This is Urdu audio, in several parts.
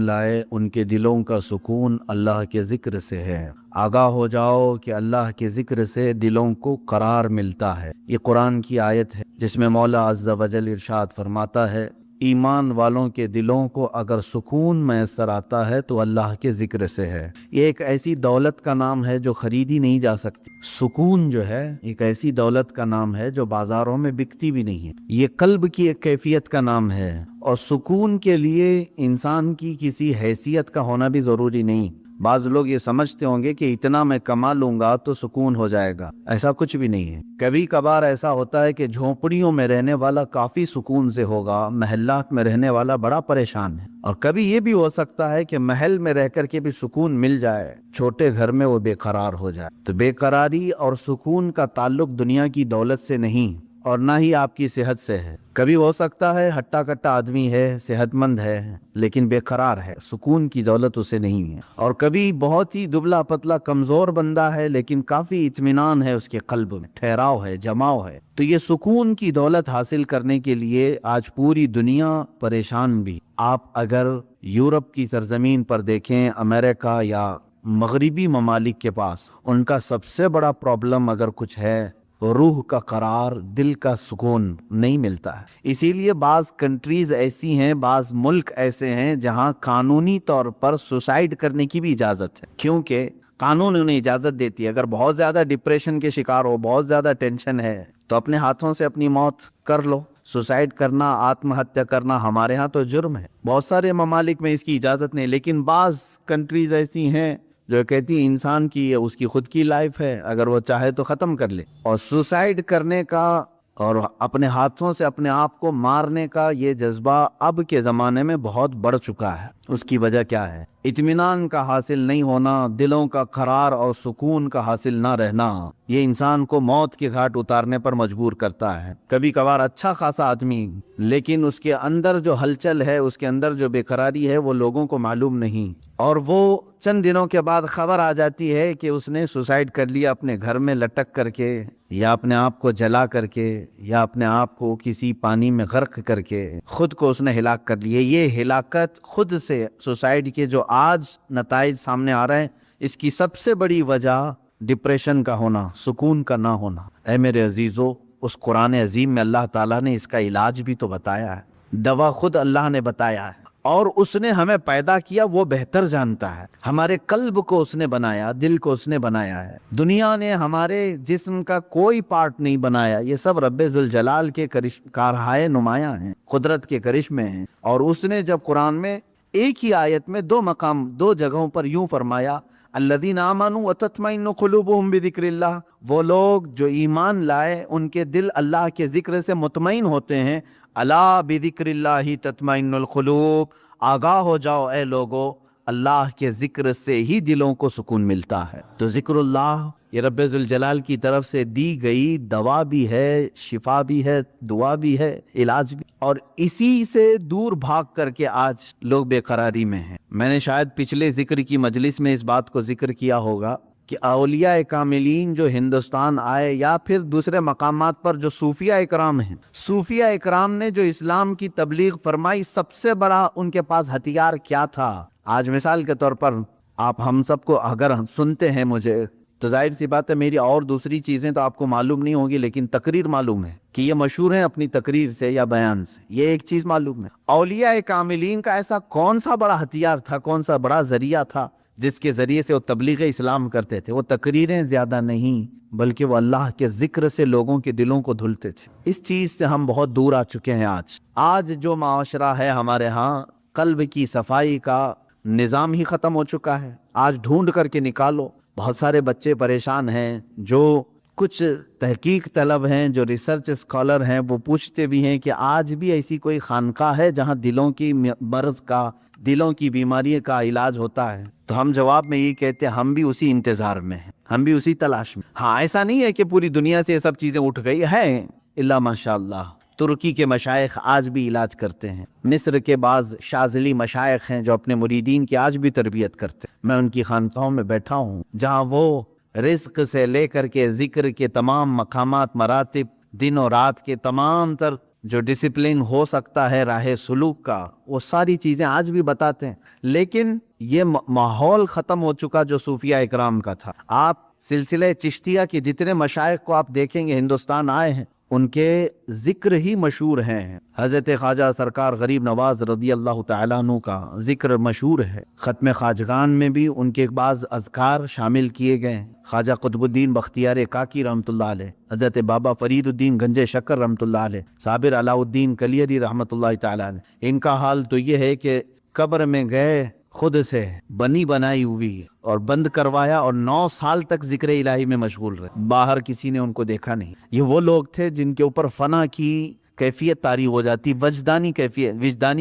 لائے ان کے دلوں کا سکون اللہ کے ذکر سے ہے۔ آگاہ ہو جاؤ کہ اللہ کے ذکر سے دلوں کو قرار ملتا ہے۔ یہ قرآن کی آیت ہے جس میں مولا عز و جل ارشاد فرماتا ہے ایمان والوں کے دلوں کو اگر سکون میسر آتا ہے تو اللہ کے ذکر سے ہے۔ یہ ایک ایسی دولت کا نام ہے جو خریدی نہیں جا سکتی۔ سکون جو ہے ایک ایسی دولت کا نام ہے جو بازاروں میں بکتی بھی نہیں ہے۔ یہ قلب کی ایک کیفیت کا نام ہے، اور سکون کے لیے انسان کی کسی حیثیت کا ہونا بھی ضروری نہیں۔ بعض لوگ یہ سمجھتے ہوں گے کہ اتنا میں کما لوں گا تو سکون ہو جائے گا، ایسا کچھ بھی نہیں ہے۔ کبھی کبھار ایسا ہوتا ہے کہ جھونپڑیوں میں رہنے والا کافی سکون سے ہوگا، محلات میں رہنے والا بڑا پریشان ہے، اور کبھی یہ بھی ہو سکتا ہے کہ محل میں رہ کر کے بھی سکون مل جائے، چھوٹے گھر میں وہ بے قرار ہو جائے۔ تو بے قراری اور سکون کا تعلق دنیا کی دولت سے نہیں اور نہ ہی آپ کی صحت سے ہے۔ کبھی ہو سکتا ہے ہٹا کٹا آدمی ہے، صحت مند ہے، لیکن بے قرار ہے، سکون کی دولت اسے نہیں ہے۔ اور کبھی بہت ہی دبلا پتلا کمزور بندہ ہے لیکن کافی اطمینان ہے اس کے قلب میں، ٹھہراؤ ہے، جماؤ ہے۔ تو یہ سکون کی دولت حاصل کرنے کے لیے آج پوری دنیا پریشان بھی۔ آپ اگر یورپ کی سرزمین پر دیکھیں، امریکہ یا مغربی ممالک کے پاس ان کا سب سے بڑا پرابلم اگر کچھ ہے، روح کا قرار، دل کا سکون نہیں ملتا ہے۔ اسی لیے بعض کنٹریز ایسی ہیں، بعض ملک ایسے ہیں جہاں قانونی طور پر سوسائیڈ کرنے کی بھی اجازت ہے، کیونکہ قانون انہیں اجازت دیتی ہے۔ اگر بہت زیادہ ڈپریشن کے شکار ہو، بہت زیادہ ٹینشن ہے، تو اپنے ہاتھوں سے اپنی موت کر لو۔ سوسائیڈ کرنا، آتم ہتیا کرنا ہمارے ہاں تو جرم ہے، بہت سارے ممالک میں اس کی اجازت نہیں، لیکن بعض کنٹریز ایسی ہیں جو کہتی انسان کی اس کی خود کی لائف ہے، اگر وہ چاہے تو ختم کر لے۔ اور سوسائیڈ کرنے کا اور اپنے ہاتھوں سے اپنے آپ کو مارنے کا یہ جذبہ اب کے زمانے میں بہت بڑھ چکا ہے۔ اس کی وجہ کیا ہے؟ اطمینان کا حاصل نہیں ہونا، دلوں کا قرار اور سکون کا حاصل نہ رہنا، یہ انسان کو موت کے گھاٹ اتارنے پر مجبور کرتا ہے۔ کبھی کبھار اچھا خاصا آدمی، لیکن اس کے اندر جو ہلچل ہے، اس کے اندر جو بے قراری ہے، وہ لوگوں کو معلوم نہیں، اور وہ چند دنوں کے بعد خبر آ جاتی ہے کہ اس نے سوسائیڈ کر لیا، اپنے گھر میں لٹک کر کے، یا اپنے آپ کو جلا کر کے، یا اپنے آپ کو کسی پانی میں غرق کر کے خود کو اس نے ہلاک کر لیا۔ یہ ہلاکت خود سے سوسائیڈ کے جو آج نتائج سامنے آ رہے ہیں، اس کی سب سے بڑی وجہ ڈپریشن کا ہونا، سکون کا نہ ہونا۔ اے میرے عزیزو، اس قرآن عظیم میں اللہ تعالیٰ نے اس کا علاج بھی تو بتایا ہے، دوا خود اللہ نے بتایا ہے، اور اس نے ہمیں پیدا کیا، وہ بہتر جانتا ہے۔ ہمارے قلب کو اس نے بنایا، دل کو اس نے بنایا ہے۔ دنیا نے ہمارے جسم کا کوئی پارٹ نہیں بنایا، یہ سب رب ذوالجلال کے کارہائے نمایاں ہیں، قدرت کے کرشمے ہیں۔ اور اس نے جب قرآن میں ایک ہی آیت میں دو جگہوں پر یوں فرمایا، الذین آمنوا وتطمئن قلوبهم بذکر اللہ، وہ لوگ جو ایمان لائے ان کے دل اللہ کے ذکر سے مطمئن ہوتے ہیں۔ الا بذکر اللہ تطمئن القلوب، آگاہ ہو جاؤ اے لوگو، اللہ کے ذکر سے ہی دلوں کو سکون ملتا ہے۔ تو ذکر اللہ یہ رب ذوالجلال کی طرف سے دی گئی دوا بھی ہے، شفا بھی ہے، دعا بھی ہے، علاج بھی، اور اسی سے دور بھاگ کر کے آج لوگ بے قراری میں ہیں۔ میں نے شاید پچھلے ذکر کی مجلس میں اس بات کو ذکر کیا ہوگا کہ اولیاء کاملین جو ہندوستان آئے یا پھر دوسرے مقامات پر جو صوفیہ اکرام ہیں، صوفیہ اکرام نے جو اسلام کی تبلیغ فرمائی، سب سے بڑا ان کے پاس ہتھیار کیا تھا؟ آج مثال کے طور پر آپ ہم سب کو اگر سنتے ہیں مجھے، تو ظاہر سی بات ہے میری اور دوسری چیزیں تو آپ کو معلوم نہیں ہوگی، لیکن تقریر معلوم ہے کہ یہ مشہور ہیں اپنی تقریر سے یا بیان سے، یہ ایک چیز معلوم ہے۔ اولیاء کاملین کا ایسا کون سا بڑا ہتھیار تھا، کون سا بڑا ذریعہ تھا جس کے ذریعے سے وہ تبلیغ اسلام کرتے تھے؟ وہ تقریریں زیادہ نہیں، بلکہ وہ اللہ کے ذکر سے لوگوں کے دلوں کو دھلتے تھے۔ اس چیز سے ہم بہت دور آ چکے ہیں۔ آج جو معاشرہ ہے ہمارے ہاں، قلب کی صفائی کا نظام ہی ختم ہو چکا ہے۔ آج ڈھونڈ کر کے نکالو، بہت سارے بچے پریشان ہیں، جو کچھ تحقیق طلب ہیں، جو ریسرچ اسکالر ہیں، وہ پوچھتے بھی ہیں کہ آج بھی ایسی کوئی خانقاہ ہے جہاں دلوں کی مرض کا، دلوں کی بیماری کا علاج ہوتا ہے؟ تو ہم جواب میں یہ کہتے ہیں ہم بھی اسی انتظار میں ہیں، ہم بھی اسی تلاش میں۔ ہاں، ایسا نہیں ہے کہ پوری دنیا سے یہ سب چیزیں اٹھ گئی ہیں، الا ماشاءاللہ ترکی کے مشائخ آج بھی علاج کرتے ہیں، مصر کے بعض شاذلی مشائخ ہیں جو اپنے مریدین کی آج بھی تربیت کرتے ہیں۔ میں ان کی خانقاہوں میں بیٹھا ہوں جہاں وہ رزق سے لے کر کے ذکر کے تمام مقامات، مراتب، دن و رات کے تمام تر جو ڈسپلن ہو سکتا ہے راہ سلوک کا، وہ ساری چیزیں آج بھی بتاتے ہیں. لیکن یہ ماحول ختم ہو چکا جو صوفیہ اکرام کا تھا. آپ سلسلہ چشتیہ کے جتنے مشائخ کو آپ دیکھیں گے ہندوستان آئے ہیں، ان کے ذکر ہی مشہور ہیں. حضرت خواجہ سرکار غریب نواز رضی اللہ تعالیٰ عنہ کا ذکر مشہور ہے. ختم خواجگان میں بھی ان کے بعض اذکار شامل کیے گئے ہیں. خواجہ قطب الدین بختیار کاکی رحمۃ اللہ علیہ، حضرت بابا فرید الدین گنج شکر رحمۃ اللہ علیہ، صابر علاء الدین کلیری رحمۃ اللہ تعالیٰ علیہ، ان کا حال تو یہ ہے کہ قبر میں گئے خود سے بنی بنائی ہوئی اور بند کروایا، اور 9 سال تک ذکر الہی میں مشغول رہے. باہر کسی نے ان کو دیکھا نہیں. یہ وہ لوگ تھے جن کے اوپر فنا کی کیفیت طاری ہو جاتی، وجدانی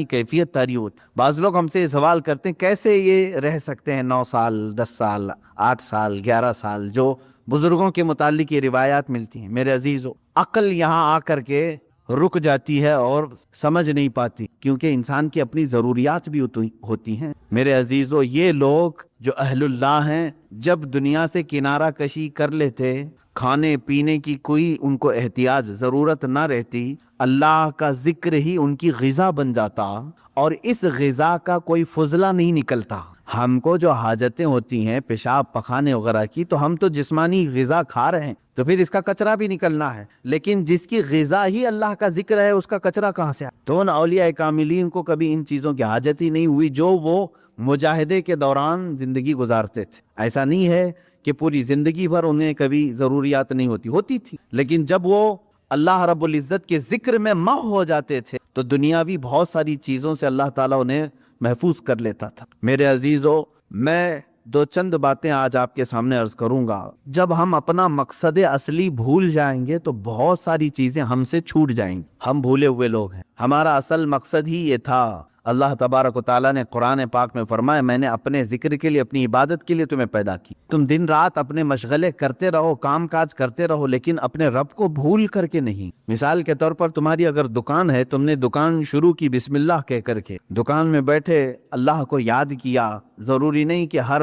کیفیت طاری ہوتی. بعض لوگ ہم سے یہ سوال کرتے ہیں کیسے یہ رہ سکتے ہیں 9 سال 10 سال 8 سال 11 سال، جو بزرگوں کے متعلق یہ روایات ملتی ہیں. میرے عزیزو، عقل یہاں آ کر کے رک جاتی ہے اور سمجھ نہیں پاتی، کیونکہ انسان کی اپنی ضروریات بھی ہوتی ہیں. میرے عزیزو، یہ لوگ جو اہل اللہ ہیں، جب دنیا سے کنارہ کشی کر لیتے، کھانے پینے کی کوئی ان کو احتیاج ضرورت نہ رہتی، اللہ کا ذکر ہی ان کی غذا بن جاتا، اور اس غذا کا کوئی فضلہ نہیں نکلتا. ہم کو جو حاجتیں ہوتی ہیں پیشاب پخانے وغیرہ کی، تو ہم تو جسمانی غذا کھا رہے ہیں، تو پھر اس کا کچرا بھی نکلنا ہے. لیکن جس کی غذا ہی اللہ کا ذکر ہے، اس کا کچرا کہاں سے آئے؟ تو ان اولیاء کاملین کو کبھی ان چیزوں کی حاجت ہی نہیں ہوئی جو وہ مجاہدے کے دوران زندگی گزارتے تھے. ایسا نہیں ہے کہ پوری زندگی بھر انہیں کبھی ضروریات نہیں ہوتی تھی، لیکن جب وہ اللہ رب العزت کے ذکر میں محو ہو جاتے تھے تو دنیاوی بہت ساری چیزوں سے اللہ تعالیٰ انہیں محفوظ کر لیتا تھا. میرے عزیزو، میں 2 چند باتیں آج آپ کے سامنے عرض کروں گا. جب ہم اپنا مقصد اصلی بھول جائیں گے تو بہت ساری چیزیں ہم سے چھوٹ جائیں گی. ہم بھولے ہوئے لوگ ہیں. ہمارا اصل مقصد ہی یہ تھا. اللہ تبارک و تعالیٰ نے قرآن پاک میں فرمایا، میں نے اپنے ذکر کے لیے، اپنی عبادت کے لیے تمہیں پیدا کی. تم دن رات اپنے مشغلے کرتے رہو، کام کاج کرتے رہو، لیکن اپنے رب کو بھول کر کے نہیں. مثال کے طور پر تمہاری اگر دکان ہے، تم نے دکان شروع کی بسم اللہ کہہ کر کے، دکان میں بیٹھے اللہ کو یاد کیا. ضروری نہیں کہ ہر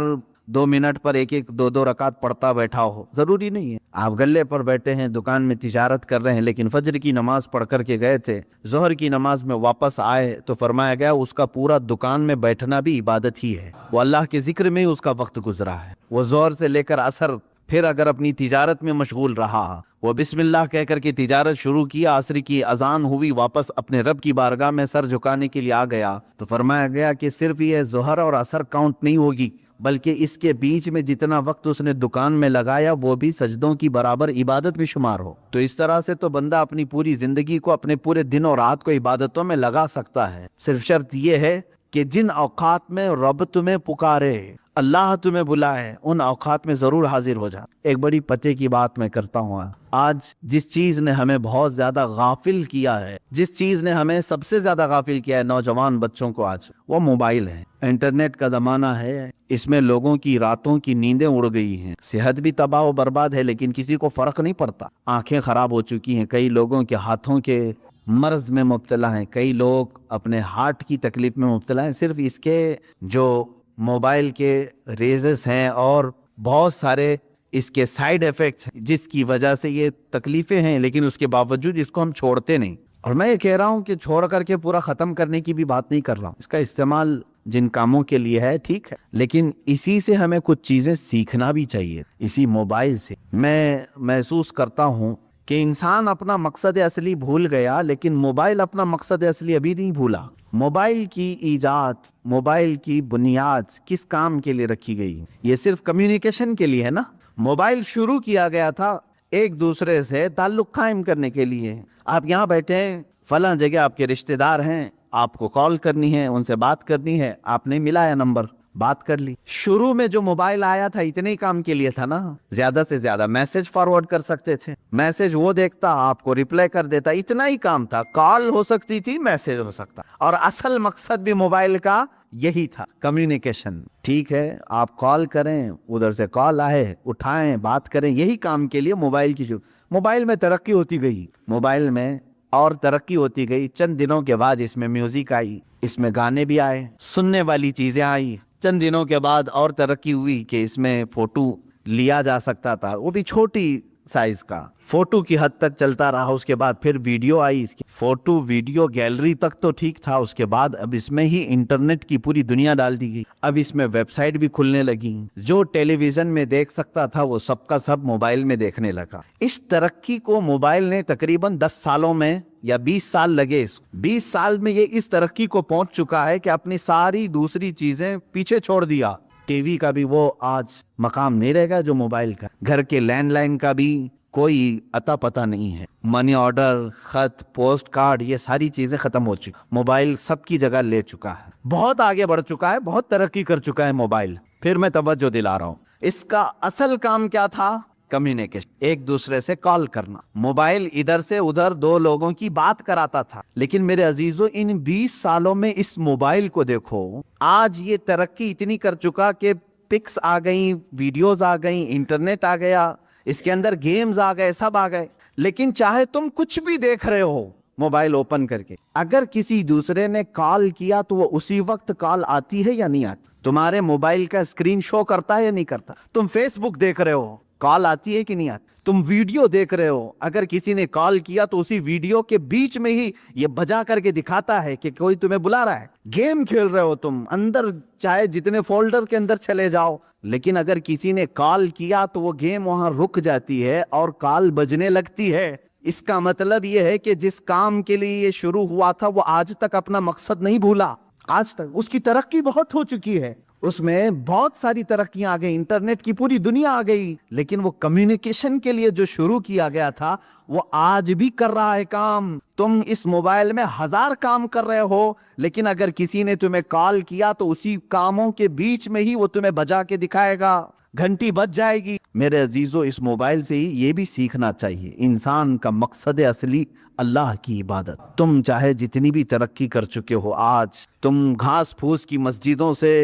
2 منٹ پر 1-2 رکعت پڑھتا بیٹھا ہو، ضروری نہیں ہے. آپ گلے پر بیٹھے ہیں، دکان میں تجارت کر رہے ہیں، لیکن فجر کی نماز پڑھ کر کے گئے تھے، ظہر کی نماز میں واپس آئے تو فرمایا گیا اس کا پورا دکان میں بیٹھنا بھی عبادت ہی ہے. وہ اللہ کے ذکر میں اس کا وقت گزرا ہے. وہ ظہر سے لے کر عصر پھر اگر اپنی تجارت میں مشغول رہا، وہ بسم اللہ کہہ کر کے تجارت شروع کیا، عصر کی اذان ہوئی، واپس اپنے رب کی بارگاہ میں سر جھکانے کے لیے آ گیا، تو فرمایا گیا کہ صرف یہ ظہر اور عصر کاؤنٹ نہیں ہوگی، بلکہ اس کے بیچ میں جتنا وقت اس نے دکان میں لگایا وہ بھی سجدوں کی برابر عبادت میں شمار ہو. تو اس طرح سے تو بندہ اپنی پوری زندگی کو، اپنے پورے دن اور رات کو عبادتوں میں لگا سکتا ہے. صرف شرط یہ ہے کہ جن اوقات میں رب تمہیں پکارے، اللہ تمہیں بلائے، ان اوقات میں ضرور حاضر ہو جا. ایک بڑی پتے کی بات میں کرتا ہوں. آج جس چیز نے ہمیں بہت زیادہ غافل کیا ہے، جس چیز نے ہمیں سب سے زیادہ غافل کیا ہے نوجوان بچوں کو، آج وہ موبائل ہے. انٹرنیٹ کا زمانہ ہے، اس میں لوگوں کی راتوں کی نیندیں اڑ گئی ہیں، صحت بھی تباہ و برباد ہے، لیکن کسی کو فرق نہیں پڑتا. آنکھیں خراب ہو چکی ہیں، کئی لوگوں کے ہاتھوں کے مرض میں مبتلا ہیں، کئی لوگ اپنے ہارٹ کی تکلیف میں مبتلا ہیں، صرف اس کے جو موبائل کے ریزز ہیں اور بہت سارے اس کے سائیڈ ایفیکٹس ہیں جس کی وجہ سے یہ تکلیفیں ہیں، لیکن اس کے باوجود اس کو ہم چھوڑتے نہیں. اور میں یہ کہہ رہا ہوں کہ چھوڑ کر کے پورا ختم کرنے کی بھی بات نہیں کر رہا ہوں. اس کا استعمال جن کاموں کے لیے ہے ٹھیک ہے، لیکن اسی سے ہمیں کچھ چیزیں سیکھنا بھی چاہیے. اسی موبائل سے میں محسوس کرتا ہوں کہ انسان اپنا مقصد اصلی بھول گیا، لیکن موبائل اپنا مقصد اصلی ابھی نہیں بھولا. موبائل کی ایجاد، موبائل کی بنیاد کس کام کے لیے رکھی گئی؟ یہ صرف کمیونیکیشن کے لیے ہے نا. موبائل شروع کیا گیا تھا ایک دوسرے سے تعلق قائم کرنے کے لیے. آپ یہاں بیٹھے ہیں، فلاں جگہ آپ کے رشتہ دار ہیں، آپ کو کال کرنی ہے، ان سے بات کرنی ہے، آپ نے ملایا نمبر، بات کر لی. شروع میں جو موبائل آیا تھا اتنے ہی کام کے لیے تھا نا. زیادہ سے زیادہ میسج فارورڈ کر سکتے تھے، میسج وہ دیکھتا، آپ کو ریپلائی کر دیتا، اتنا ہی کام تھا. کال ہو سکتی تھی، میسج ہو سکتا، اور اصل مقصد بھی موبائل کا یہی تھا، کمیونیکیشن. ٹھیک ہے، آپ کال کریں، ادھر سے کال آئے، اٹھائیں، بات کریں، یہی کام کے لیے موبائل کی موبائل میں ترقی ہوتی گئی، موبائل میں اور ترقی ہوتی گئی. چند دنوں کے بعد اس میں میوزک آئی، اس میں گانے بھی آئے، سننے والی چیزیں آئی. چند دنوں کے بعد اور ترقی ہوئی کہ اس میں فوٹو لیا جا سکتا تھا، وہ بھی چھوٹی سائز کا، فوٹو کی حد تک چلتا رہا، اس کے بعد پھر ویڈیو آئی، اس کی فوٹو ویڈیو گیلری تک تو ٹھیک تھا، اس کے بعد اب اس میں ہی انٹرنیٹ کی پوری دنیا ڈال دی گئی، اب اس میں ویب سائٹ بھی کھلنے لگی، جو ٹیلی ویژن میں دیکھ سکتا تھا وہ سب کا سب موبائل میں دیکھنے لگا۔ اس ترقی کو موبائل نے تقریباً 10 سالوں میں یا 20 سال لگے، 20 سال میں یہ اس ترقی کو پہنچ چکا ہے کہ اپنی ساری دوسری چیزیں پیچھے چھوڑ دیا۔ ٹی وی کا بھی وہ آج مقام نہیں رہے گا جو موبائل کا، گھر کے لینڈ لائن کا بھی کوئی اتا پتہ نہیں ہے، منی آرڈر، خط، پوسٹ کارڈ، یہ ساری چیزیں ختم ہو چکی، موبائل سب کی جگہ لے چکا ہے، بہت آگے بڑھ چکا ہے، بہت ترقی کر چکا ہے موبائل۔ پھر میں توجہ دلا رہا ہوں، اس کا اصل کام کیا تھا؟ کمیونیکیشن، ایک دوسرے سے کال کرنا۔ موبائل ادھر سے ادھر دو لوگوں کی بات کراتا تھا، لیکن میرے عزیزو ان 20 سالوں میں اس موبائل کو دیکھو، آج یہ ترقی اتنی کر چکا کہ پکس آ گئیں، ویڈیوز آ گئیں، انٹرنیٹ آ گیا، اس کے اندر گیمز آ گئے، سب آ گئے، لیکن چاہے تم کچھ بھی دیکھ رہے ہو موبائل اوپن کر کے، اگر کسی دوسرے نے کال کیا تو وہ اسی وقت کال آتی ہے یا نہیں آتی؟ تمہارے موبائل کا اسکرین شو کرتا ہے یا نہیں کرتا؟ تم فیس بک دیکھ رہے ہو، کال آتی ہے کہ نہیں آتی؟ تم ویڈیو دیکھ رہے ہو، اگر کسی نے کال کیا تو اسی ویڈیو کے بیچ میں ہی یہ بجا کر کے دکھاتا ہے کہ کوئی تمہیں بلا رہا ہے۔ گیم کھیل رہے ہو تم، اندر چاہے جتنے فولڈر کے اندر چلے جاؤ، لیکن اگر کسی نے کال کیا تو وہ گیم وہاں رک جاتی ہے اور کال بجنے لگتی ہے۔ اس کا مطلب یہ ہے کہ جس کام کے لیے یہ شروع ہوا تھا وہ آج تک اپنا مقصد نہیں بھولا، آج تک اس کی ترقی بہت ہو چکی ہے، اس میں بہت ساری ترقیاں آ گئی، انٹرنیٹ کی پوری دنیا آ گئی، لیکن وہ کمیونیکیشن کے لیے جو شروع کیا گیا تھا وہ آج بھی کر رہا ہے کام۔ تم اس موبائل میں 1000 کام کر رہے ہو، لیکن اگر کسی نے تمہیں کال کیا تو اسی کاموں کے بیچ میں ہی وہ تمہیں بجا کے دکھائے گا، گھنٹی بج جائے گی۔ میرے عزیزو اس موبائل سے ہی یہ بھی سیکھنا چاہیے، انسان کا مقصد اصلی اللہ کی عبادت۔ تم چاہے جتنی بھی ترقی کر چکے ہو، آج تم گھاس پھوس کی مسجدوں سے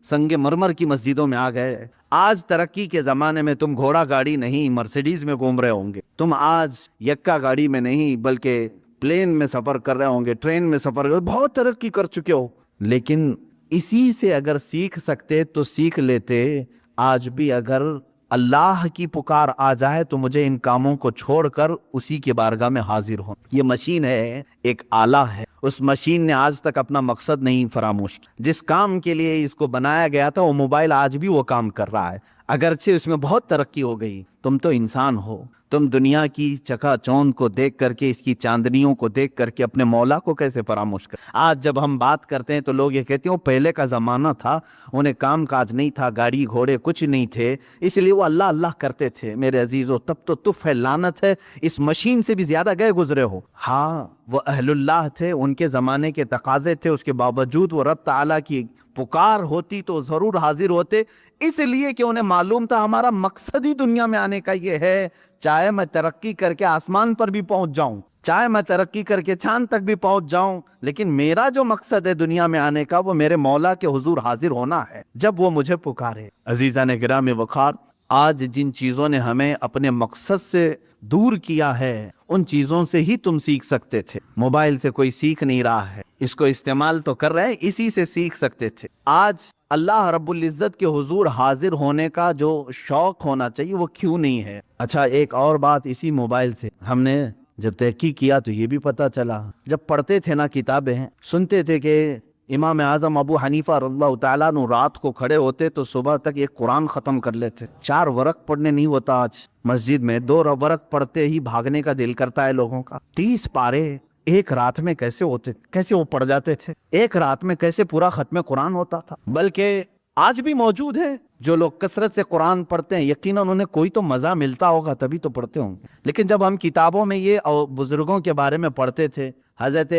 سنگ مرمر کی مسجدوں میں آ گئے، آج ترقی کے زمانے میں تم گھوڑا گاڑی نہیں مرسیڈیز میں گھوم رہے ہوں گے، تم آج یکا گاڑی میں نہیں بلکہ پلین میں سفر کر رہے ہوں گے، ٹرین میں سفر کر، بہت ترقی کر چکے ہو۔ لیکن اسی سے اگر سیکھ سکتے تو سیکھ لیتے۔ آج بھی اگر اللہ کی پکار آ جائے تو مجھے ان کاموں کو چھوڑ کر اسی کے بارگاہ میں حاضر ہوں۔ یہ مشین ہے، ایک آلہ ہے، اس مشین نے آج تک اپنا مقصد نہیں فراموش کیا، جس کام کے لیے اس کو بنایا گیا تھا وہ موبائل آج بھی وہ کام کر رہا ہے، اگرچہ اس میں بہت ترقی ہو گئی۔ تم تو انسان ہو، تم دنیا کی چکا چوند کو دیکھ کر کے، اس کی چاندنیوں کو دیکھ کر کے اپنے مولا کو کیسے فراموش کر۔ آج جب ہم بات کرتے ہیں تو لوگ یہ کہتے ہیں وہ پہلے کا زمانہ تھا، انہیں کام کاج نہیں تھا، گاڑی گھوڑے کچھ نہیں تھے، اس لیے وہ اللہ اللہ کرتے تھے۔ میرے عزیزو تب تو تف ہے، لعنت ہے، اس مشین سے بھی زیادہ گئے گزرے ہو۔ ہاں وہ اہل اللہ تھے، ان کے زمانے کے تقاضے تھے، اس کے باوجود وہ رب تعالیٰ کی پکار ہوتی تو ضرور حاضر ہوتے، اس لیے کہ انہیں معلوم تھا ہمارا مقصد ہی دنیا میں آنے کا یہ ہے، چاہے میں ترقی کر کے آسمان پر بھی پہنچ جاؤں، چاہے میں ترقی کر کے چاند تک بھی پہنچ جاؤں، لیکن میرا جو مقصد ہے دنیا میں آنے کا وہ میرے مولا کے حضور حاضر ہونا ہے جب وہ مجھے پکارے۔ عزیزان گرام وقار، آج جن چیزوں نے ہمیں اپنے مقصد سے دور کیا ہے ان چیزوں سے ہی تم سیکھ سکتے تھے۔ موبائل سے کوئی سیکھ نہیں رہا ہے، اس کو استعمال تو کر رہے ہیں، اسی سے سیکھ سکتے تھے۔ آج اللہ رب العزت کے حضور حاضر ہونے کا جو شوق ہونا چاہیے وہ کیوں نہیں ہے؟ اچھا ایک اور بات اسی موبائل سے ہم نے جب تحقیق کیا تو یہ بھی پتا چلا، جب پڑھتے تھے نا کتابیں، سنتے تھے کہ امام اعظم ابو حنیفہ رضی اللہ تعالیٰ عنہ رات کو کھڑے ہوتے تو صبح تک ایک قرآن ختم کر لیتے۔ 4 ورق پڑھنے نہیں ہوتا آج مسجد میں، 2 ورق پڑھتے ہی بھاگنے کا دل کرتا ہے لوگوں کا۔ 30 پارے ایک رات میں کیسے ہوتے، کیسے وہ پڑھ جاتے تھے، ایک رات میں کیسے پورا ختم قرآن ہوتا تھا؟ بلکہ آج بھی موجود ہے جو لوگ کثرت سے قرآن پڑھتے ہیں، یقیناً انہیں کوئی تو مزہ ملتا ہوگا تبھی تو پڑھتے ہوں گے۔ لیکن جب ہم کتابوں میں یہ بزرگوں کے بارے میں پڑھتے تھے، حضرت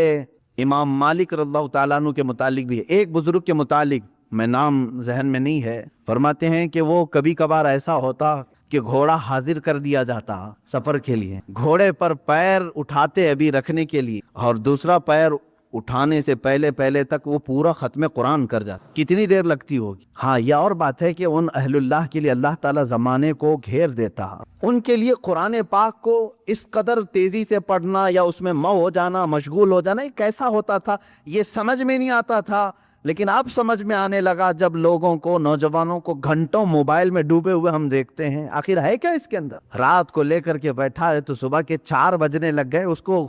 امام مالک رضی اللہ تعالیٰ عنہ کے متعلق بھی ایک بزرگ کے متعلق، میں نام ذہن میں نہیں ہے، فرماتے ہیں کہ وہ کبھی کبھار ایسا ہوتا کہ گھوڑا حاضر کر دیا جاتا سفر کے لیے، گھوڑے پر پیر اٹھاتے ابھی رکھنے کے لیے اور دوسرا پیر اٹھانے سے پہلے پہلے تک وہ پورا ختم قرآن کر جاتا. کتنی دیر لگتی ہوگی. ہاں یہ اور بات ہے کہ ان اہل اللہ کے لیے اللہ تعالیٰ زمانے کو گھیر دیتا. ان کے لیے قرآن پاک کو اس قدر تیزی سے پڑھنا یا اس میں ہو جانا، مشغول ہو جانا، یہ کیسا ہوتا تھا یہ سمجھ میں نہیں آتا تھا. لیکن اب سمجھ میں آنے لگا جب لوگوں کو، نوجوانوں کو گھنٹوں موبائل میں ڈوبے ہوئے ہم دیکھتے ہیں. آخر ہے کیا اس کے اندر؟ رات کو لے کر کے بیٹھا ہے تو صبح کے 4 بجنے لگ گئے، اس کو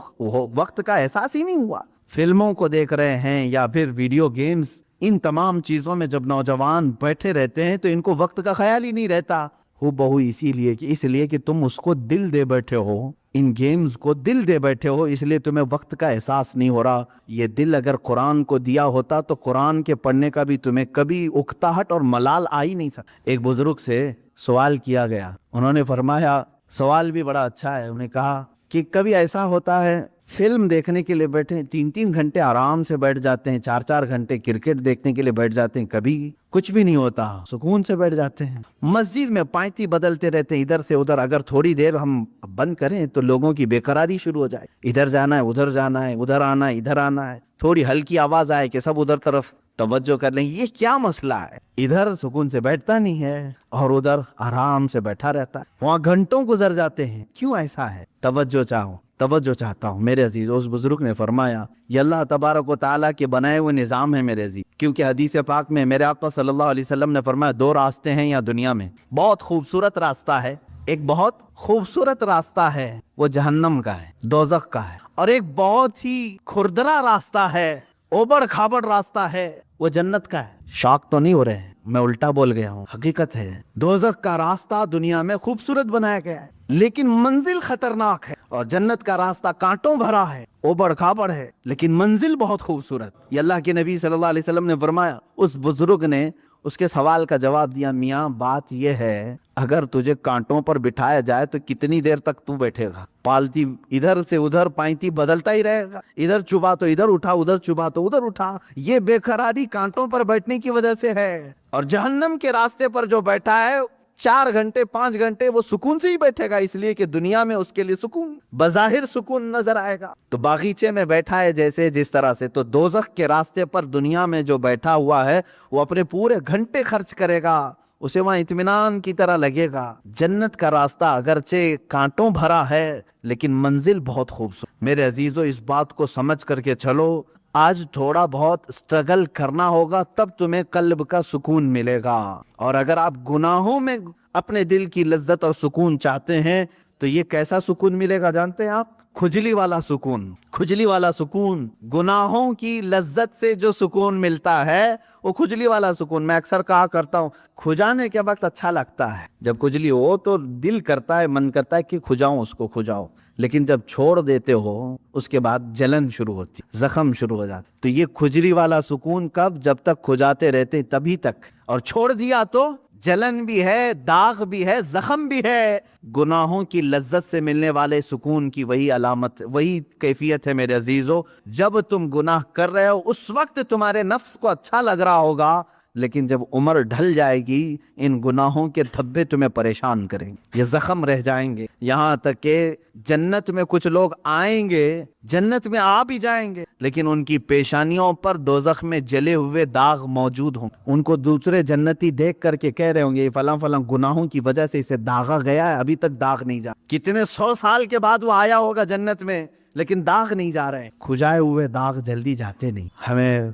وقت کا احساس ہی نہیں ہوا. فلموں کو دیکھ رہے ہیں یا پھر ویڈیو گیمز، ان تمام چیزوں میں جب نوجوان بیٹھے رہتے ہیں تو ان کو وقت کا خیال ہی نہیں رہتا. ہو بہو اس لیے کہ تم اس کو دل دے بیٹھے ہو، ان گیمز کو دل دے بیٹھے ہو، اس لیے تمہیں وقت کا احساس نہیں ہو رہا. یہ دل اگر قرآن کو دیا ہوتا تو قرآن کے پڑھنے کا بھی تمہیں کبھی اکتاہٹ اور ملال آ ہی نہیں سکتا. ایک بزرگ سے سوال کیا گیا، انہوں نے فرمایا، سوال بھی بڑا اچھا ہے. انہوں نے کہا کہ کبھی ایسا ہوتا ہے فلم دیکھنے کے لیے بیٹھے 3 گھنٹے آرام سے بیٹھ جاتے ہیں، 4 گھنٹے کرکٹ دیکھنے کے لیے بیٹھ جاتے ہیں، کبھی کچھ بھی نہیں ہوتا، سکون سے بیٹھ جاتے ہیں. مسجد میں پائتی بدلتے رہتے ہیں ادھر سے ادھر. اگر تھوڑی دیر ہم بند کریں تو لوگوں کی بے قراری شروع ہو جائے. ادھر جانا ہے، ادھر جانا ہے، ادھر آنا ہے، ادھر آنا ہے. تھوڑی ہلکی آواز آئے کہ سب ادھر طرف توجہ کر لیں. یہ کیا مسئلہ ہے؟ ادھر سکون سے بیٹھتا نہیں ہے اور ادھر آرام سے بیٹھا رہتا ہے. وہاں گھنٹوں گزر جاتے ہیں. کیوں ایسا ہے؟ توجہ چاہتا ہوں میرے عزیز. اس بزرگ نے فرمایا یہ اللہ تبارک و تعالیٰ کے بنائے ہوئے نظام ہے میرے عزیز. کیونکہ حدیث پاک میں میرے آقا صلی اللہ علیہ وسلم نے فرمایا 2 راستے ہیں یہاں دنیا میں. بہت خوبصورت راستہ ہے، ایک بہت خوبصورت راستہ ہے وہ جہنم کا ہے، دوزخ کا ہے. اور ایک بہت ہی کھردرا راستہ ہے، اوبڑ کھابڑ راستہ ہے، وہ جنت کا ہے. شاک تو نہیں ہو رہے ہیں؟ میں الٹا بول گیا ہوں، حقیقت ہے. دوزخ کا راستہ دنیا میں خوبصورت بنایا گیا ہے لیکن منزل خطرناک ہے، اور جنت کا راستہ کانٹوں بھرا ہے، اوبڑ کھابڑ ہے لیکن منزل بہت خوبصورت. یہ اللہ کے نبی صلی اللہ علیہ وسلم نے فرمایا. اس بزرگ نے اس کے سوال کا جواب دیا، میاں بات یہ ہے اگر تجھے کانٹوں پر بٹھایا جائے تو کتنی دیر تک تو بیٹھے گا؟ پالتی ادھر سے ادھر پائتی بدلتا ہی رہے گا، ادھر چبا تو ادھر اٹھا، ادھر چبا تو ادھر اٹھا. یہ بے قراری کانٹوں پر بیٹھنے کی وجہ سے ہے. اور جہنم کے راستے پر جو بیٹھا ہے 4 گھنٹے 5 گھنٹے وہ سکون سے ہی بیٹھے گا، اس لیے کہ دنیا میں اس کے لیے سکون، بظاہر سکون نظر آئے گا. تو باغیچے میں بیٹھا ہے جس طرح سے، تو دوزخ کے راستے پر دنیا میں جو بیٹھا ہوا ہے وہ اپنے پورے گھنٹے خرچ کرے گا، اسے وہاں اطمینان کی طرح لگے گا. جنت کا راستہ اگرچہ کانٹوں بھرا ہے لیکن منزل بہت خوبصورت. میرے عزیزو اس بات کو سمجھ کر کے چلو. آج تھوڑا بہت اسٹرگل کرنا ہوگا تب تمہیں قلب کا سکون ملے گا. اور اگر آپ گناہوں میں اپنے دل کی لذت اور سکون چاہتے ہیں تو یہ کیسا سکون ملے گا جانتے ہیں آپ؟ کھجلی والا سکون. گناہوں کی لذت سے جو سکون ملتا ہے وہ کھجلی والا سکون. میں اکثر کہا کرتا ہوں کھجانے کے وقت اچھا لگتا ہے، جب کھجلی ہو تو دل کرتا ہے، من کرتا ہے کہ کھجاؤ. لیکن جب چھوڑ دیتے ہو اس کے بعد جلن شروع ہوتی، زخم شروع ہو جاتا. تو یہ کھجلی والا سکون کب؟ جب تک کھجاتے رہتے تبھی تک. اور چھوڑ دیا تو جلن بھی ہے، داغ بھی ہے، زخم بھی ہے. گناہوں کی لذت سے ملنے والے سکون کی وہی علامت، وہی کیفیت ہے میرے عزیزو. جب تم گناہ کر رہے ہو اس وقت تمہارے نفس کو اچھا لگ رہا ہوگا، لیکن جب عمر ڈھل جائے گی ان گناہوں کے دھبے تمہیں پریشان کریں گے، یہ زخم رہ جائیں گے. یہاں تک کہ جنت میں کچھ لوگ آئیں گے، جنت میں آ بھی جائیں گے، لیکن ان کی پیشانیوں پر دوزخ میں جلے ہوئے داغ موجود ہوں. ان کو دوسرے جنتی دیکھ کر کے کہہ رہے ہوں گے یہ فلاں گناہوں کی وجہ سے اسے داغا گیا ہے، ابھی تک داغ نہیں جا. کتنے 100 سال کے بعد وہ آیا ہوگا جنت میں لیکن داغ نہیں جا رہے. کھجائے ہوئے داغ جلدی جاتے نہیں. ہمیں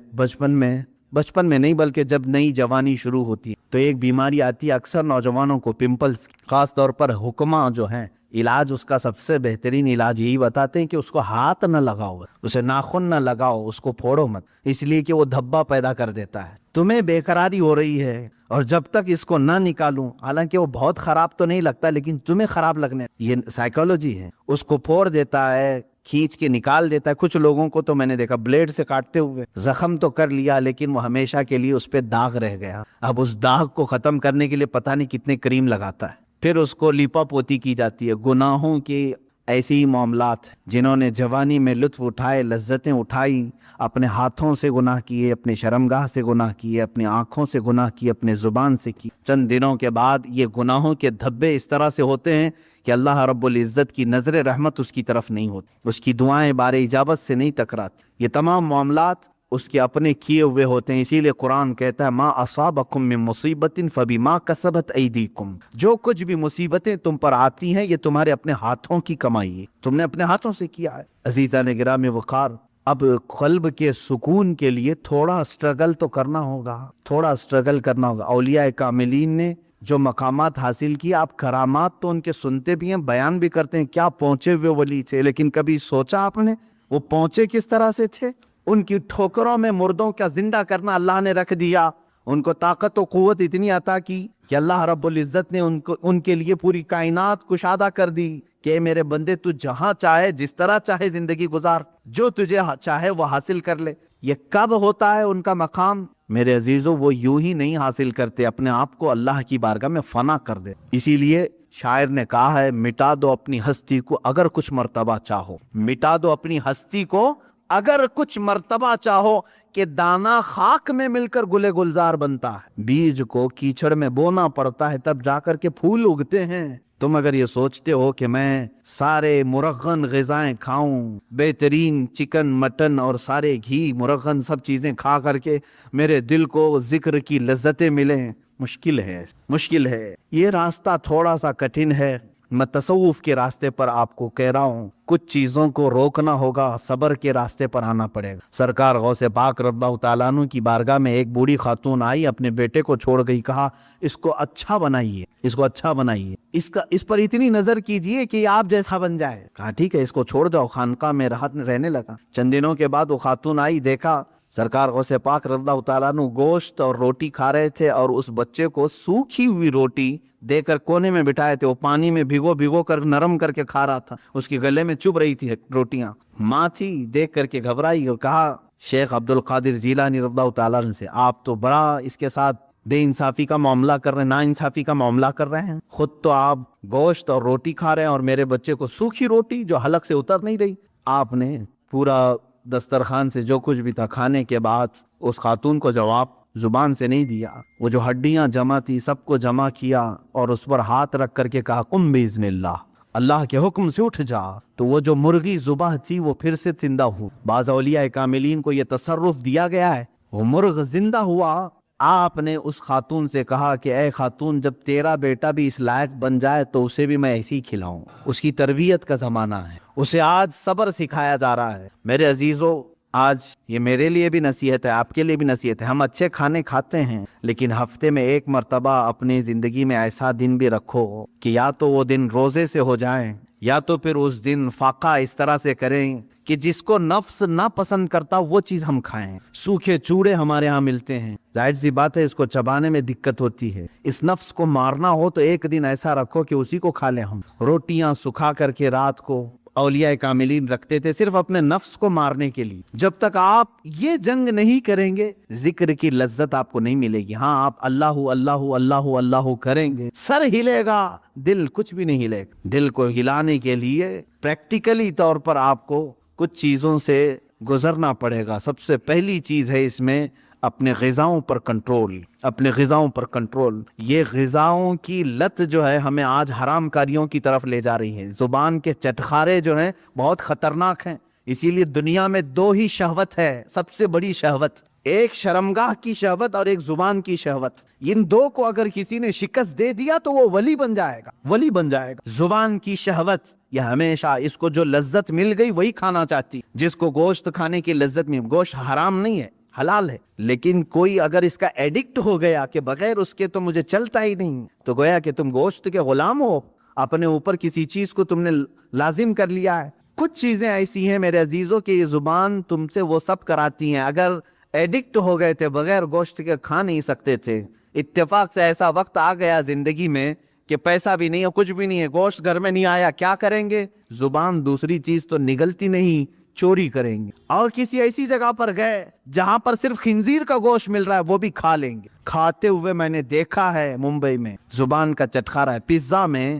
بچپن میں نہیں بلکہ جب نئی جوانی شروع ہوتی ہے تو ایک بیماری آتی ہے اکثر نوجوانوں کو، پمپلز. خاص طور پر حکماں جو ہیں علاج، اس کا سب سے بہترین علاج یہی بتاتے ہیں کہ اس کو ہاتھ نہ لگاؤ، اسے ناخن نہ لگاؤ، اس کو پھوڑو مت، اس لیے کہ وہ دھبا پیدا کر دیتا ہے. تمہیں بے قراری ہو رہی ہے اور جب تک اس کو نہ نکالوں، حالانکہ وہ بہت خراب تو نہیں لگتا لیکن تمہیں خراب لگنے، یہ سائیکالوجی ہے. اس کو پھوڑ دیتا ہے، کھینچ کے نکال دیتا ہے. کچھ لوگوں کو تو میں نے دیکھا بلیڈ سے کاٹتے ہوئے، زخم تو کر لیا لیکن وہ ہمیشہ کے لیے اس پہ داغ رہ گیا. اب اس داغ کو ختم کرنے کے لیے پتہ نہیں کتنے کریم لگاتا ہے، پھر اس کو لیپا پوتی کی جاتی ہے. گناہوں کی ایسے ہی معاملات جنہوں نے جوانی میں لطف اٹھائے، لذتیں اٹھائی، اپنے ہاتھوں سے گناہ کیے، اپنے شرمگاہ سے گناہ کیے، اپنی آنکھوں سے گناہ کیے، اپنے زبان سے کی، چند دنوں کے بعد یہ گناہوں کے دھبے اس طرح سے ہوتے ہیں کہ اللہ رب العزت کی نظر رحمت اس کی طرف نہیں ہوتی، اس کی دعائیں بار اجابت سے نہیں ٹکراتی۔ یہ تمام معاملات اس کے اپنے کیے ہوئے ہوتے ہیں۔ اسی لیے قرآن کہتا ہے ما اصابکم من مصیبت فبما کسبت ایدیکم، جو کچھ بھی مصیبتیں تم پر آتی ہیں یہ تمہارے اپنے ہاتھوں کی کمائی ہے، تم نے اپنے ہاتھوں سے کیا ہے۔ عزیزان گرامی وقار، اب قلب کے سکون کے لیے تھوڑا سٹرگل تو کرنا ہوگا، تھوڑا سٹرگل کرنا ہوگا۔ اولیاء کاملین نے جو مقامات حاصل کیے، آپ کرامات تو ان کے سنتے بھی ہیں، بیان بھی کرتے ہیں، کیا پہنچے ہوئے ولی تھے، لیکن کبھی سوچا آپ نے وہ پہنچے کس طرح سے تھے؟ ان کی ٹھوکروں میں مردوں کا زندہ کرنا اللہ نے رکھ دیا، ان کو طاقت و قوت اتنی عطا کی کہ اللہ رب العزت نے ان کے لیے پوری کائنات کشادہ کر دی کہ میرے بندے تو جہاں چاہے جس طرح چاہے زندگی گزار، جو تجھے چاہے وہ حاصل کر لے۔ یہ کب ہوتا ہے ان کا مقام؟ میرے عزیزوں، وہ یوں ہی نہیں حاصل کرتے، اپنے آپ کو اللہ کی بارگاہ میں فنا کر دے۔ اسی لیے شاعر نے کہا ہے مٹا دو اپنی ہستی کو اگر کچھ مرتبہ چاہو، مٹا دو اپنی ہستی کو اگر کچھ مرتبہ چاہو، کہ دانا خاک میں مل کر گلے گلزار بنتا ہے، بیج کو کیچڑ میں بونا پڑتا ہے تب جا کر کے پھول اگتے ہیں۔ تم اگر یہ سوچتے ہو کہ میں سارے مرغن غذائیں کھاؤں، بہترین چکن مٹن اور سارے گھی مرغن سب چیزیں کھا کر کے میرے دل کو ذکر کی لذتیں ملیں، مشکل ہے، مشکل ہے۔ یہ راستہ تھوڑا سا کٹھن ہے۔ میں تصوف کے راستے پر آپ کو کہہ رہا ہوں، کچھ چیزوں کو روکنا ہوگا، صبر کے راستے پر آنا پڑے گا۔ سرکار غوث پاک رضی اللہ تعالیٰ عنہ کی بارگاہ میں ایک بوڑھی خاتون آئی، اپنے بیٹے کو چھوڑ گئی، کہا اس کو اچھا بنائیے، اس کو اچھا بنائیے، اس پر اتنی نظر کیجئے کہ آپ جیسا بن جائے۔ کہا ٹھیک ہے، اس کو چھوڑ جاؤ۔ خانقاہ میں رہنے لگا۔ چند دنوں کے بعد وہ خاتون آئی، دیکھا سرکار غوث پاک رضی اللہ تعالیٰ عنہ گوشت اور روٹی کھا رہے تھے، اور اس بچے کو سوکھی ہوئی روٹی دے کر کونے میں بٹھائے تھے، وہ پانی میں بھگو کر نرم کر کے کھا رہا تھا، اس کے گلے میں چبھ رہی تھی روٹیاں۔ ماں تھی، دیکھ کر کے گھبرائی اور کہا شیخ عبد القادر جیلانی رضی اللہ تعالیٰ عنہ سے، آپ تو بڑا اس کے ساتھ بے انصافی کا معاملہ کر رہے ہیں، نا انصافی کا معاملہ کر رہے ہیں، خود تو آپ گوشت اور روٹی کھا رہے ہیں اور میرے بچے کو سوکھی روٹی جو حلق سے اتر نہیں رہی۔ آپ نے پورا دسترخوان سے جو کچھ بھی تھا کھانے کے بعد اس خاتون کو جواب زبان سے نہیں دیا، وہ جو ہڈیاں جمع تھی سب کو جمع کیا اور اس پر ہاتھ رکھ کر کے کہا قم باذن اللہ، اللہ کے حکم سے اٹھ جا۔ تو وہ جو مرغی ذبح تھی وہ پھر سے زندہ ہو۔ بعض اولیاء کاملین کو یہ تصرف دیا گیا ہے، وہ مرغ زندہ ہوا۔ آپ نے اس خاتون سے کہا کہ اے خاتون، جب تیرا بیٹا بھی اس لائق بن جائے تو اسے بھی میں ایسے ہی کھلاؤں۔ اس کی تربیت کا زمانہ ہے، اسے آج صبر سکھایا جا رہا ہے۔ میرے عزیزو، آج یہ میرے لیے بھی نصیحت ہے، آپ کے لیے بھی نصیحت ہے۔ ہم اچھے کھانے کھاتے ہیں، لیکن ہفتے میں ایک مرتبہ اپنی زندگی میں ایسا دن بھی رکھو کہ یا تو وہ دن روزے سے ہو جائیں، یا تو پھر اس دن فاقہ اس طرح سے کریں کہ جس کو نفس نہ پسند کرتا وہ چیز ہم کھائیں۔ سوکھے چوڑے ہمارے ہاں ملتے ہیں، ظاہر سی بات ہے اس کو چبانے میں دقت ہوتی ہے۔ اس نفس کو مارنا ہو تو ایک دن ایسا رکھو کہ اسی کو کھا لیں ہم۔ روٹیاں سکھا کر کے رات کو اولیاء کاملین رکھتے تھے صرف اپنے نفس کو مارنے کے لیے۔ جب تک آپ یہ جنگ نہیں کریں گے، ذکر کی لذت آپ کو نہیں ملے گی۔ ہاں، آپ اللہ اللہ اللہ اللہ کریں گے، سر ہلے گا، دل کچھ بھی نہیں ہلے گا۔ دل کو ہلانے کے لیے پریکٹیکلی طور پر آپ کو کچھ چیزوں سے گزرنا پڑے گا۔ سب سے پہلی چیز ہے اس میں اپنے غذاؤں پر کنٹرول، اپنے غذاؤں پر کنٹرول۔ یہ غذاؤں کی لت جو ہے ہمیں آج حرام کاریوں کی طرف لے جا رہی ہے۔ زبان کے چٹخارے جو ہیں بہت خطرناک ہیں۔ اسی لیے دنیا میں دو ہی شہوت ہے، سب سے بڑی شہوت، ایک شرمگاہ کی شہوت اور ایک زبان کی شہوت۔ ان دو کو اگر کسی نے شکست دے دیا تو وہ ولی بن جائے گا، ولی بن جائے گا۔ زبان کی شہوت یہ ہمیشہ اس کو جو لذت مل گئی وہی کھانا چاہتی۔ جس کو گوشت کھانے کی لذت مل، گوشت حرام نہیں ہے، حلال ہے، لیکن کوئی اگر اس کا ایڈکٹ ہو گیا کہ بغیر اس کے تو مجھے چلتا ہی نہیں، تو گویا کہ تم گوشت کے غلام ہو، اپنے اوپر کسی چیز کو تم نے لازم کر لیا ہے۔ کچھ چیزیں ایسی ہیں میرے عزیزوں کہ یہ زبان تم سے وہ سب کراتی ہیں۔ اگر ایڈکٹ ہو گئے تھے، بغیر گوشت کے کھا نہیں سکتے تھے، اتفاق سے ایسا وقت آ گیا زندگی میں کہ پیسہ بھی نہیں ہے، کچھ بھی نہیں ہے، گوشت گھر میں نہیں آیا، کیا کریں گے؟ زبان دوسری چیز تو نگلتی نہیں، چوری کریں گے، اور کسی ایسی جگہ پر گئے جہاں پر صرف خنزیر کا گوشت مل رہا ہے وہ بھی کھا لیں گے۔ کھاتے ہوئے میں نے دیکھا ہے ممبئی میں، زبان کا چٹخارا ہے۔ پیزا میں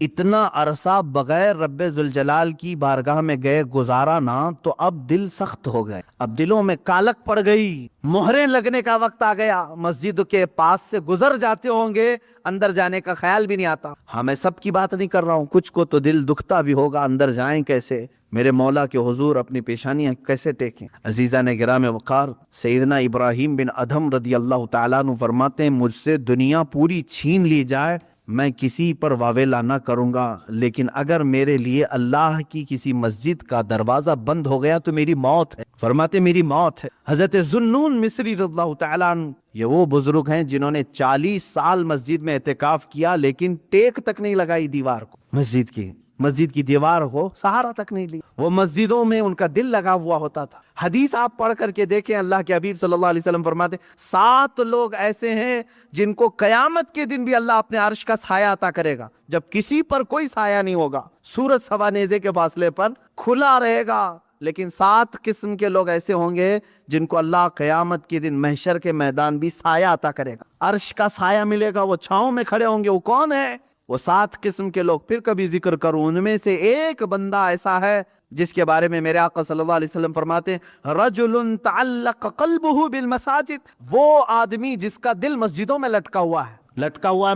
اتنا عرصہ بغیر رب ذوالجلال کی بارگاہ میں گئے گزارا نا تو اب دل سخت ہو گئے، اب دلوں میں کالک پڑ گئی، مہریں لگنے کا وقت آ گیا۔ مسجد کے پاس سے گزر جاتے ہوں گے، اندر جانے کا خیال بھی نہیں آتا۔ ہاں میں سب کی بات نہیں کر رہا ہوں، کچھ کو تو دل دکھتا بھی ہوگا، اندر جائیں کیسے، میرے مولا کے حضور اپنی پیشانیاں کیسے ٹیکیں۔ عزیزان گرام وقار، سیدنا ابراہیم بن ادھم رضی اللہ تعالیٰ عنہ فرماتے ہیں مجھ سے دنیا پوری چھین لی جائے میں کسی پر واویلا نہ کروں گا، لیکن اگر میرے لیے اللہ کی کسی مسجد کا دروازہ بند ہو گیا تو میری موت ہے۔ فرماتے میری موت ہے۔ حضرت ذوالنون مصری رضی اللہ تعالیٰ عنہ، یہ وہ بزرگ ہیں جنہوں نے 40 سال مسجد میں اعتکاف کیا لیکن ٹیک تک نہیں لگائی دیوار کو، مسجد کی دیوار کو سہارا تک نہیں لیا۔ وہ مسجدوں میں ان کا دل لگا ہوا ہوتا تھا۔ حدیث آپ پڑھ کر کے دیکھیں، اللہ کے حبیب صلی اللہ علیہ وسلم فرماتے 7 لوگ ایسے ہیں جن کو قیامت کے دن بھی اللہ اپنے عرش کا سایہ عطا کرے گا، جب کسی پر کوئی سایہ نہیں ہوگا، سورج سوا نیزے کے فاصلے پر کھلا رہے گا۔ لیکن 7 قسم کے لوگ ایسے ہوں گے جن کو اللہ قیامت کے دن محشر کے میدان بھی سایہ عطا کرے گا، عرش کا سایہ ملے گا، وہ چھاؤں میں کھڑے ہوں گے۔ وہ کون ہے؟ وہ 7 قسم کے لوگ پھر کبھی ذکر کروں، ان میں سے ایک بندہ ایسا ہے جس کے بارے میں میرے آقا صلی اللہ علیہ وسلم فرماتے ہیں رجل تعلق قلبہ بالمساجد، وہ آدمی جس کا دل مسجدوں میں لٹکا ہوا ہے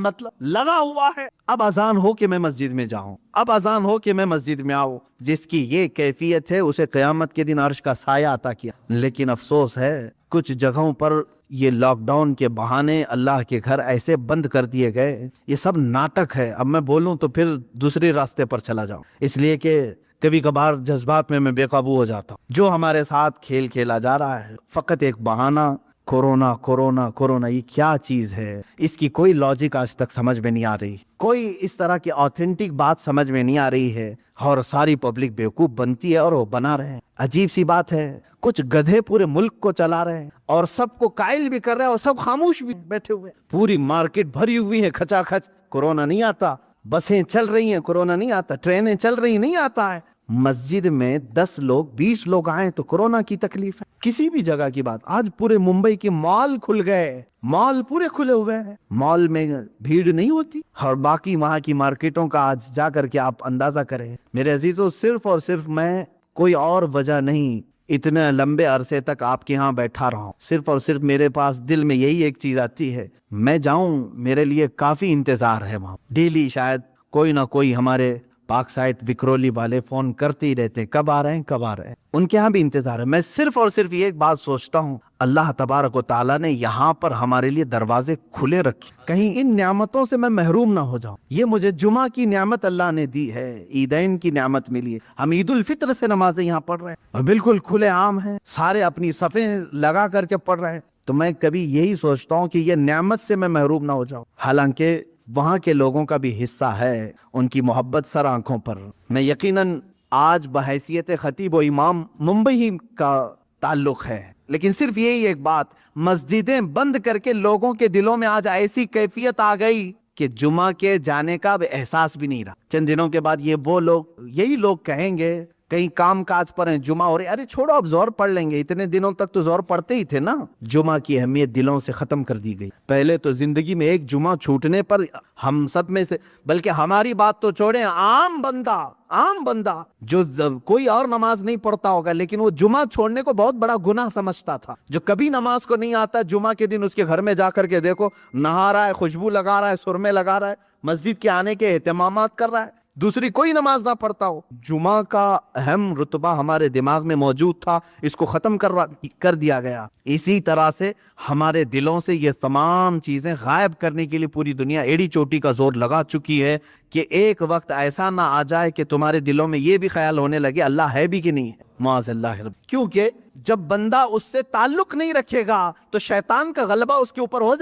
مطلب لگا ہوا ہے، اب اذان ہو کہ میں مسجد میں جاؤں، اب اذان ہو کہ میں مسجد میں آؤں، جس کی یہ کیفیت ہے اسے قیامت کے دن عرش کا سایہ عطا کیا۔ لیکن افسوس ہے کچھ جگہوں پر یہ لاک ڈاؤن کے بہانے اللہ کے گھر ایسے بند کر دیے گئے، یہ سب ناٹک ہے۔ اب میں بولوں تو پھر دوسرے راستے پر چلا جاؤں، اس لیے کہ کبھی کبھار جذبات میں بے قابو ہو جاتا ہوں۔ جو ہمارے ساتھ کھیل کھیلا جا رہا ہے فقط ایک بہانہ، کورونا، یہ کیا چیز ہے؟ اس کی کوئی لاجک آج تک سمجھ میں نہیں آ رہی، کوئی اس طرح کی آتھینٹک بات سمجھ میں نہیں آ رہی ہے، اور ساری پبلک بیوقوف بنتی ہے اور وہ بنا رہے ہیں۔ عجیب سی بات ہے، کچھ گدھے پورے ملک کو چلا رہے ہیں اور سب کو قائل بھی کر رہے ہیں اور سب خاموش بھی بیٹھے ہوئے، پوری مارکیٹ بھری ہوئی ہے کھچا کھچ، کورونا نہیں آتا، بسیں چل رہی ہیں کورونا نہیں آتا، ٹرینیں چل رہی نہیں آتا ہے۔ مسجد میں 10 لوگ 20 لوگ آئیں تو کورونا کی تکلیف ہے۔ کسی بھی جگہ کی بات، آج پورے ممبئی کے مال کھل گئے، مال پورے کھلے ہوئے ہیں، مال میں بھیڑ نہیں ہوتی، اور باقی وہاں کی مارکیٹوں کا آج جا کر کے آپ اندازہ کریں۔ میرے عزیزوں، صرف اور صرف میں کوئی اور وجہ نہیں اتنے لمبے عرصے تک آپ کے ہاں بیٹھا رہا ہوں، صرف اور صرف میرے پاس دل میں یہی ایک چیز آتی ہے، میں جاؤں، میرے لیے کافی انتظار ہے وہاں۔ ڈیلی شاید کوئی نہ کوئی ہمارے پاک سائٹ وکرولی والے فون کرتے ہی رہتے ہیں، کب آ رہے ہیں، ان کے ہاں بھی انتظار ہے۔ میں صرف اور صرف یہ ایک بات سوچتا ہوں، اللہ تبارک و تعالیٰ نے یہاں پر ہمارے لیے دروازے کھلے رکھے، کہیں ان نعمتوں سے میں محروم نہ ہو جاؤں۔ یہ مجھے جمعہ کی نعمت اللہ نے دی ہے، عیدین کی نعمت ملی ہے، ہم عید الفطر سے نمازیں یہاں پڑھ رہے ہیں اور بالکل کھلے عام ہیں، سارے اپنی صفیں لگا کر کے پڑھ رہے ہیں، تو میں کبھی یہی سوچتا ہوں کہ یہ نعمت سے میں محروم نہ ہو جاؤں۔ حالانکہ وہاں کے لوگوں کا بھی حصہ ہے، ان کی محبت سر آنکھوں پر۔ میں یقیناً آج بحیثیت خطیب و امام ممبئی کا تعلق ہے، لیکن صرف یہی ایک بات، مسجدیں بند کر کے لوگوں کے دلوں میں آج ایسی کیفیت آ گئی کہ جمعہ کے جانے کا اب احساس بھی نہیں رہا۔ چند دنوں کے بعد یہی لوگ کہیں گے، کہیں کام کاج پر ہیں، جمعہ ہو رہے، ارے چھوڑو اب زور پڑھ لیں گے، اتنے دنوں تک تو زور پڑھتے ہی تھے نا۔ جمعہ کی اہمیت دلوں سے ختم کر دی گئی۔ پہلے تو زندگی میں ایک جمعہ چھوٹنے پر ہم سب میں سے، بلکہ ہماری بات تو چھوڑیں، عام بندہ جو کوئی اور نماز نہیں پڑھتا ہوگا لیکن وہ جمعہ چھوڑنے کو بہت بڑا گناہ سمجھتا تھا، جو کبھی نماز کو نہیں آتا، جمعہ کے دن اس کے گھر میں جا کر کے دیکھو، نہا رہا ہے، خوشبو لگا رہا ہے، سرمے لگا رہا ہے، مسجد کے آنے کے اہتمامات کر رہا ہے، دوسری کوئی نماز نہ پڑھتا ہو۔ جمعہ کا اہم رتبہ ہمارے دماغ میں موجود تھا، اس کو ختم کر دیا گیا۔ اسی طرح سے ہمارے دلوں سے یہ تمام چیزیں غائب کرنے کے لیے پوری دنیا ایڑی چوٹی کا زور لگا چکی ہے کہ ایک وقت ایسا نہ آ جائے کہ تمہارے دلوں میں یہ بھی خیال ہونے لگے اللہ ہے بھی کہ نہیں ہے، معاذ اللہ رب۔ کیونکہ جب بندہ اس سے تعلق نہیں رکھے گا تو شیطان کا غلبہ اس کے اوپر ہو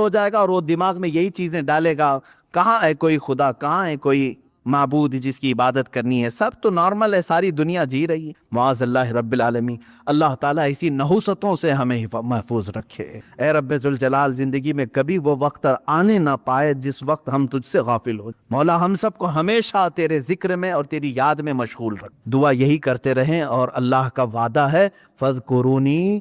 جائے گا، اور وہ دماغ میں یہی چیزیں ڈالے گا، کہاں ہے کوئی خدا، کہاں ہے کوئی معبود جس کی عبادت کرنی ہے، سب تو نارمل ہے، ساری دنیا جی رہی ہے، معاذ اللہ رب العالمین۔ اللہ تعالیٰ اسی نحوستوں سے ہمیں محفوظ رکھے۔ اے رب ذوالجلال، زندگی میں کبھی وہ وقت آنے نہ پائے جس وقت ہم تجھ سے غافل ہو۔ مولا ہم سب کو ہمیشہ تیرے ذکر میں اور تیری یاد میں مشغول رکھ۔ دعا یہی کرتے رہیں، اور اللہ کا وعدہ ہے فَاذْكُرُونِي